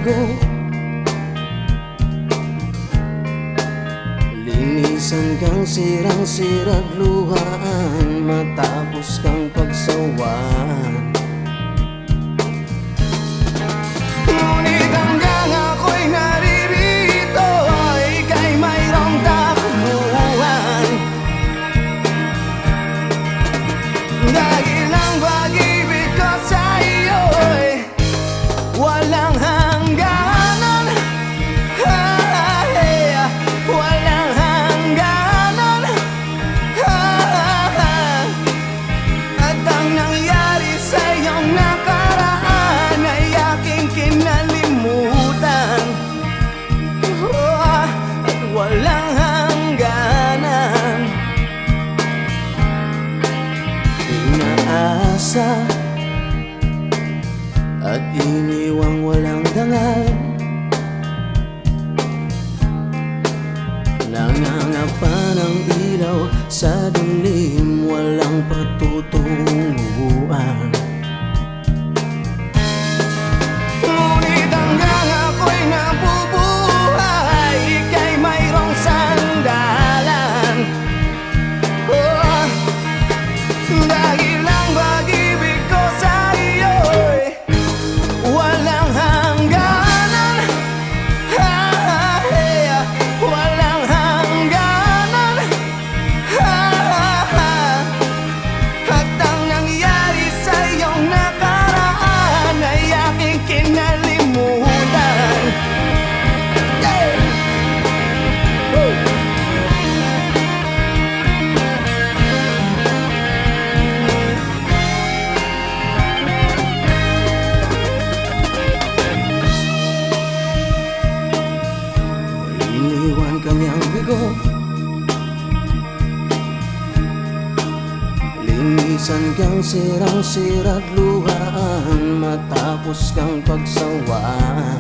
bigo. Linisan kang sirang-sira't luhaan matapos kang pagsawan. Ngunit hanggang ako'y naririto, ika'y mayroong takbuhan. Dahil ang pag-ibig ko sa iyo'y walang hangganan. Walang hangganan. At ang nangyari sa iyong nakaraan ay aking kinalimutan. At walang hangganan. Inaasa at iniwang walang dangal. Nangangapa ng ilaw sa dilim, walang patutunguhan. Ngunit hanggang ako'y nabubuhay, ika'y mayroong sandalan. Dahil ang pag-ibig ko sa iyo'y walang hangganan. Walang hangganan. At ang nangyari sa iyong nakaraan ay aking kinalimutan. Iniwan kanyang bigo. Linisan kang sirang-sira't luhaan matapos kang pagsawan.